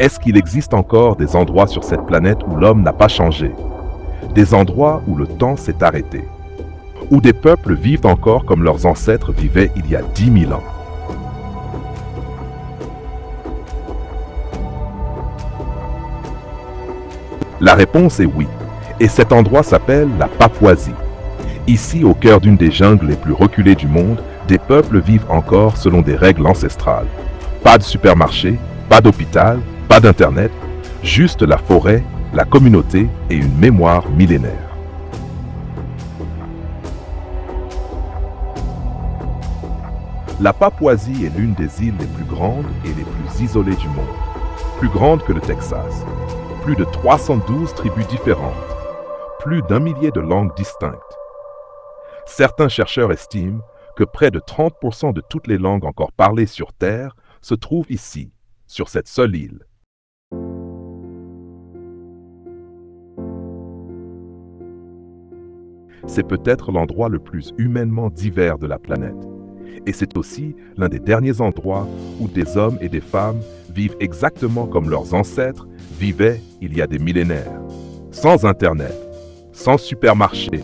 Est-ce qu'il existe encore des endroits sur cette planète où l'homme n'a pas changé? Des endroits où le temps s'est arrêté? Où des peuples vivent encore comme leurs ancêtres vivaient il y a 10 000 ans? La réponse est oui, et cet endroit s'appelle la Papouasie. Ici, au cœur d'une des jungles les plus reculées du monde, des peuples vivent encore selon des règles ancestrales. Pas de supermarché, pas d'hôpital, pas d'internet, juste la forêt, la communauté et une mémoire millénaire. La Papouasie est l'une des îles les plus grandes et les plus isolées du monde, plus grande que le Texas. Plus de 312 tribus différentes, plus d'1 millier de langues distinctes. Certains chercheurs estiment que près de 30% de toutes les langues encore parlées sur Terre se trouvent ici, sur cette seule île. C'est peut-être l'endroit le plus humainement divers de la planète. Et c'est aussi l'un des derniers endroits où des hommes et des femmes vivent exactement comme leurs ancêtres vivaient il y a des millénaires. Sans Internet, sans supermarché,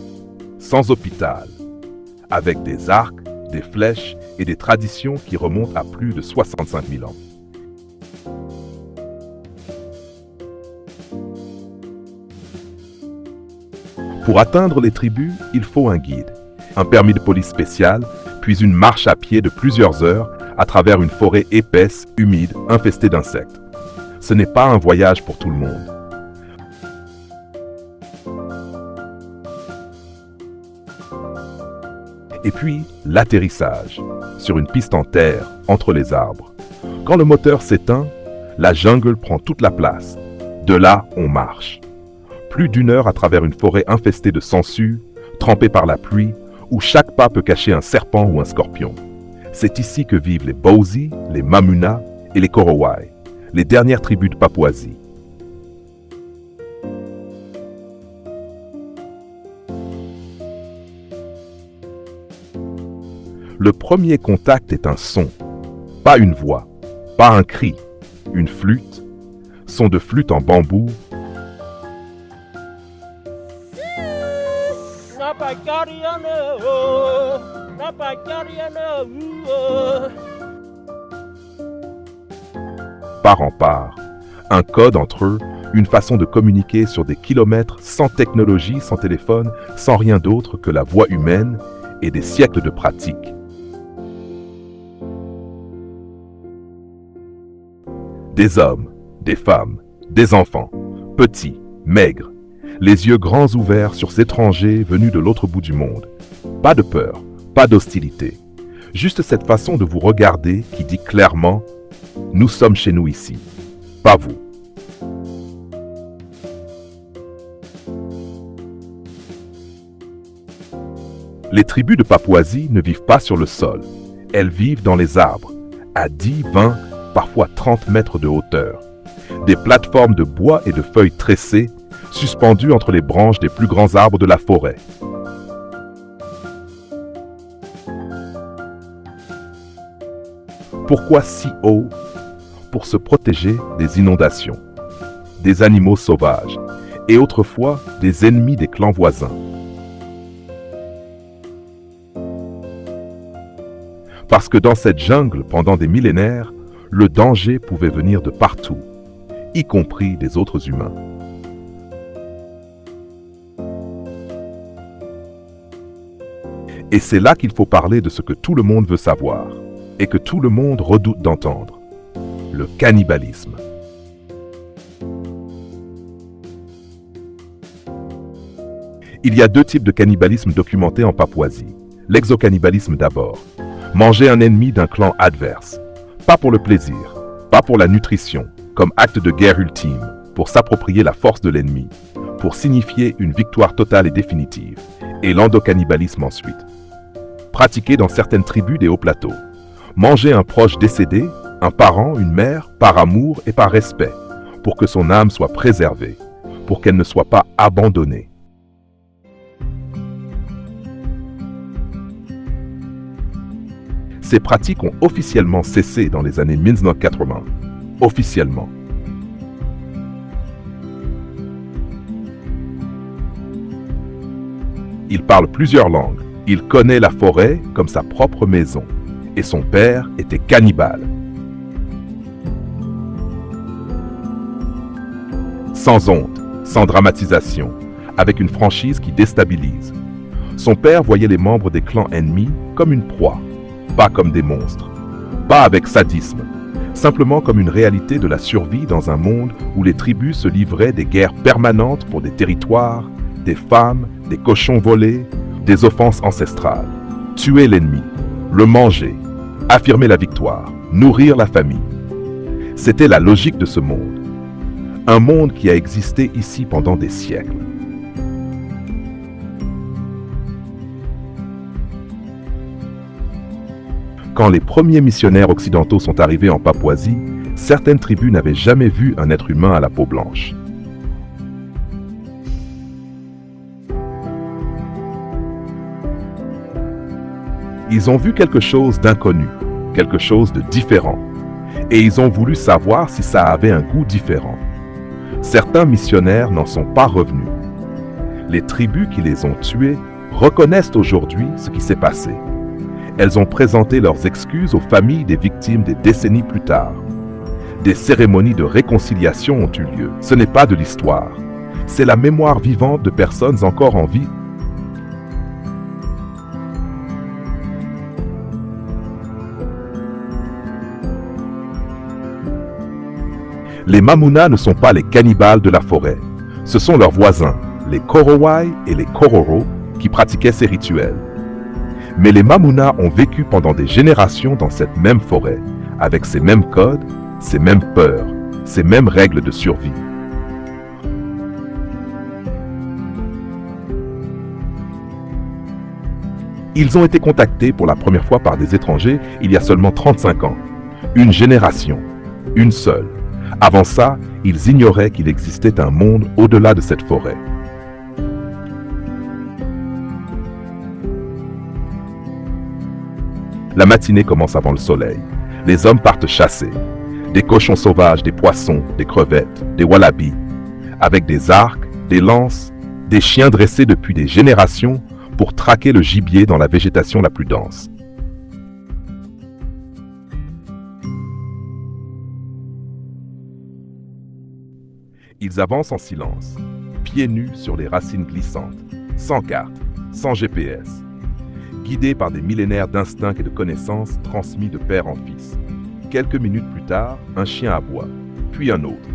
sans hôpital, avec des arcs, des flèches et des traditions qui remontent à plus de 65 000 ans. Pour atteindre les tribus, il faut un guide, un permis de police spécial, puis une marche à pied de plusieurs heures à travers une forêt épaisse, humide, infestée d'insectes. Ce n'est pas un voyage pour tout le monde. Et puis, l'atterrissage, sur une piste en terre, entre les arbres. Quand le moteur s'éteint, la jungle prend toute la place. De là, on marche. Plus d'1 heure à travers une forêt infestée de sangsues, trempée par la pluie, où chaque pas peut cacher un serpent ou un scorpion. C'est ici que vivent les Bozi, les Mamuna et les Korowai, les dernières tribus de Papouasie. Le premier contact est un son, pas une voix, pas un cri, une flûte, son de flûte en bambou. Part en part, un code entre eux, une façon de communiquer sur des kilomètres sans technologie, sans téléphone, sans rien d'autre que la voix humaine et des siècles de pratique. Des hommes, des femmes, des enfants, petits, maigres, les yeux grands ouverts sur ces étrangers venus de l'autre bout du monde. Pas de peur, pas d'hostilité. Juste cette façon de vous regarder qui dit clairement « Nous sommes chez nous ici, pas vous ». Les tribus de Papouasie ne vivent pas sur le sol. Elles vivent dans les arbres, à 10, 20, parfois 30 mètres de hauteur. Des plateformes de bois et de feuilles tressées, suspendues entre les branches des plus grands arbres de la forêt. Pourquoi si haut? Pour se protéger des inondations, des animaux sauvages et autrefois des ennemis des clans voisins. Parce que dans cette jungle, pendant des millénaires, le danger pouvait venir de partout, y compris des autres humains. Et c'est là qu'il faut parler de ce que tout le monde veut savoir, et que tout le monde redoute d'entendre, le cannibalisme. Il y a 2 types de cannibalisme documentés en Papouasie. L'exocannibalisme d'abord. Manger un ennemi d'un clan adverse. Pas pour le plaisir, pas pour la nutrition, comme acte de guerre ultime, pour s'approprier la force de l'ennemi, pour signifier une victoire totale et définitive. Et l'endocannibalisme ensuite. Pratiqué dans certaines tribus des hauts plateaux. Manger un proche décédé, un parent, une mère, par amour et par respect, pour que son âme soit préservée, pour qu'elle ne soit pas abandonnée. Ces pratiques ont officiellement cessé dans les années 1980. Officiellement. Il parle plusieurs langues. Il connaît la forêt comme sa propre maison. Et son père était cannibale. Sans honte, sans dramatisation, avec une franchise qui déstabilise. Son père voyait les membres des clans ennemis comme une proie, pas comme des monstres, pas avec sadisme, simplement comme une réalité de la survie dans un monde où les tribus se livraient des guerres permanentes pour des territoires, des femmes, des cochons volés, des offenses ancestrales. Tuer l'ennemi, le manger, affirmer la victoire, nourrir la famille. C'était la logique de ce monde. Un monde qui a existé ici pendant des siècles. Quand les premiers missionnaires occidentaux sont arrivés en Papouasie, certaines tribus n'avaient jamais vu un être humain à la peau blanche. Ils ont vu quelque chose d'inconnu, quelque chose de différent, et ils ont voulu savoir si ça avait un goût différent. Certains missionnaires n'en sont pas revenus. Les tribus qui les ont tués reconnaissent aujourd'hui ce qui s'est passé. Elles ont présenté leurs excuses aux familles des victimes des décennies plus tard. Des cérémonies de réconciliation ont eu lieu. Ce n'est pas de l'histoire. C'est la mémoire vivante de personnes encore en vie. Les Mamounas ne sont pas les cannibales de la forêt. Ce sont leurs voisins, les Korowai et les Kororo, qui pratiquaient ces rituels. Mais les Mamounas ont vécu pendant des générations dans cette même forêt, avec ces mêmes codes, ces mêmes peurs, ces mêmes règles de survie. Ils ont été contactés pour la première fois par des étrangers il y a seulement 35 ans. Une génération, une seule. Avant ça, ils ignoraient qu'il existait un monde au-delà de cette forêt. La matinée commence avant le soleil. Les hommes partent chasser. Des cochons sauvages, des poissons, des crevettes, des wallabis. Avec des arcs, des lances, des chiens dressés depuis des générations pour traquer le gibier dans la végétation la plus dense. Ils avancent en silence, pieds nus sur les racines glissantes, sans carte, sans GPS. Guidés par des millénaires d'instincts et de connaissances transmis de père en fils. Quelques minutes plus tard, un chien aboie, puis un autre.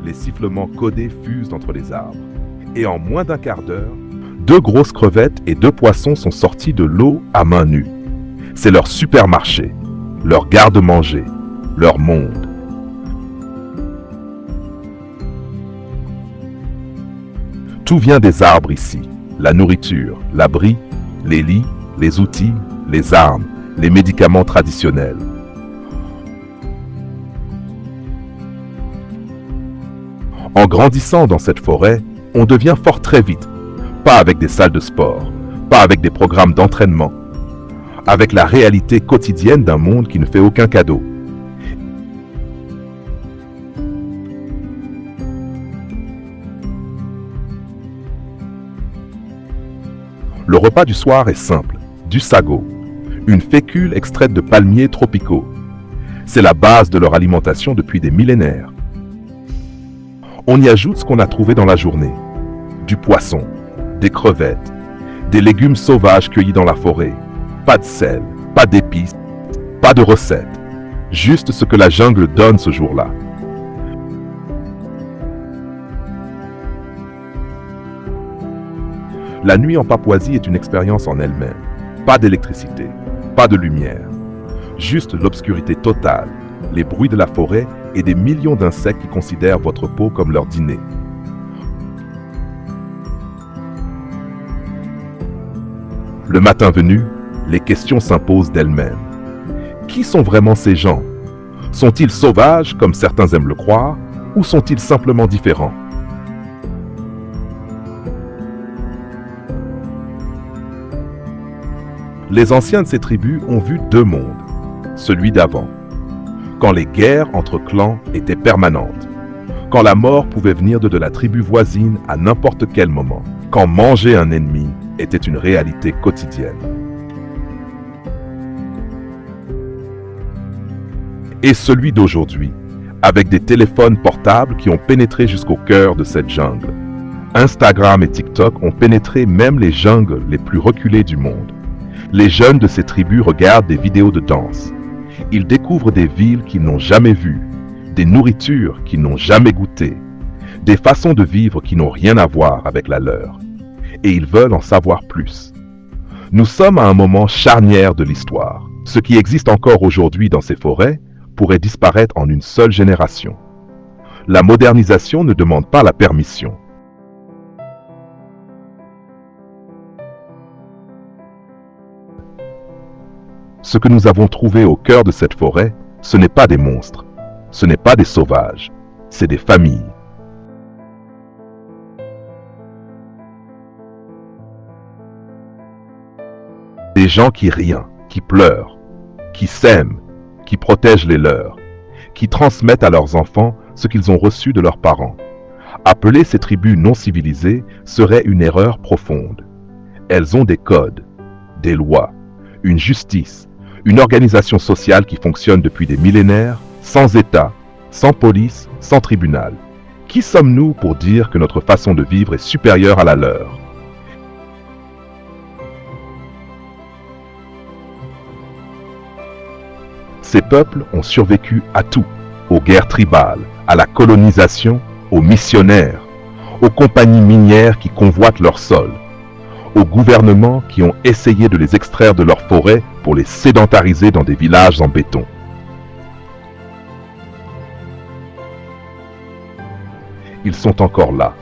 Les sifflements codés fusent entre les arbres. Et en moins d'un quart d'heure, 2 grosses crevettes et 2 poissons sont sortis de l'eau à main nue. C'est leur supermarché, leur garde-manger, leur monde. Tout vient des arbres ici. La nourriture, l'abri, les lits, les outils, les armes, les médicaments traditionnels. En grandissant dans cette forêt, on devient fort très vite. Pas avec des salles de sport, pas avec des programmes d'entraînement, avec la réalité quotidienne d'un monde qui ne fait aucun cadeau. Le repas du soir est simple. Du sago, une fécule extraite de palmiers tropicaux. C'est la base de leur alimentation depuis des millénaires. On y ajoute ce qu'on a trouvé dans la journée. Du poisson, des crevettes, des légumes sauvages cueillis dans la forêt. Pas de sel, pas d'épices, pas de recettes. Juste ce que la jungle donne ce jour-là. La nuit en Papouasie est une expérience en elle-même. Pas d'électricité, pas de lumière. Juste l'obscurité totale, les bruits de la forêt et des millions d'insectes qui considèrent votre peau comme leur dîner. Le matin venu, les questions s'imposent d'elles-mêmes. Qui sont vraiment ces gens? Sont-ils sauvages, comme certains aiment le croire, ou sont-ils simplement différents? Les anciens de ces tribus ont vu 2 mondes, celui d'avant, quand les guerres entre clans étaient permanentes, quand la mort pouvait venir de la tribu voisine à n'importe quel moment, quand manger un ennemi était une réalité quotidienne. Et celui d'aujourd'hui, avec des téléphones portables qui ont pénétré jusqu'au cœur de cette jungle. Instagram et TikTok ont pénétré même les jungles les plus reculées du monde. Les jeunes de ces tribus regardent des vidéos de danse. Ils découvrent des villes qu'ils n'ont jamais vues, des nourritures qu'ils n'ont jamais goûtées, des façons de vivre qui n'ont rien à voir avec la leur. Et ils veulent en savoir plus. Nous sommes à un moment charnière de l'histoire. Ce qui existe encore aujourd'hui dans ces forêts pourrait disparaître en une seule génération. La modernisation ne demande pas la permission. Ce que nous avons trouvé au cœur de cette forêt, ce n'est pas des monstres, ce n'est pas des sauvages, c'est des familles. Des gens qui rient, qui pleurent, qui s'aiment, qui protègent les leurs, qui transmettent à leurs enfants ce qu'ils ont reçu de leurs parents. Appeler ces tribus non civilisées serait une erreur profonde. Elles ont des codes, des lois, une justice, une organisation sociale qui fonctionne depuis des millénaires, sans État, sans police, sans tribunal. Qui sommes-nous pour dire que notre façon de vivre est supérieure à la leur? Ces peuples ont survécu à tout, aux guerres tribales, à la colonisation, aux missionnaires, aux compagnies minières qui convoitent leur sol, aux gouvernements qui ont essayé de les extraire de leurs forêts pour les sédentariser dans des villages en béton. Ils sont encore là.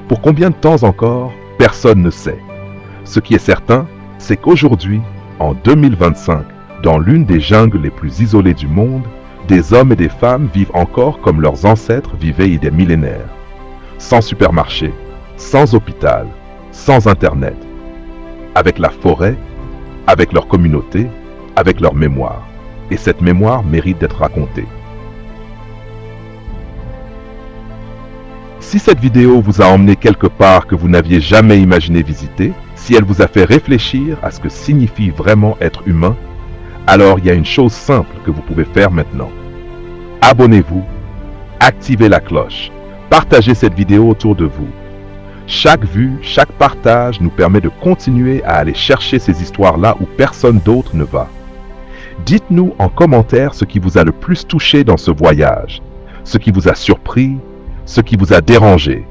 Pour combien de temps encore, personne ne sait. Ce qui est certain, c'est qu'aujourd'hui, en 2025, dans l'une des jungles les plus isolées du monde, des hommes et des femmes vivent encore comme leurs ancêtres vivaient il y a des millénaires. Sans supermarché, sans hôpital, sans Internet. Avec la forêt, avec leur communauté, avec leur mémoire. Et cette mémoire mérite d'être racontée. Si cette vidéo vous a emmené quelque part que vous n'aviez jamais imaginé visiter, si elle vous a fait réfléchir à ce que signifie vraiment être humain, alors il y a une chose simple que vous pouvez faire maintenant. Abonnez-vous, activez la cloche, partagez cette vidéo autour de vous. Chaque vue, chaque partage nous permet de continuer à aller chercher ces histoires-là où personne d'autre ne va. Dites-nous en commentaire ce qui vous a le plus touché dans ce voyage, ce qui vous a surpris, ce qui vous a dérangé.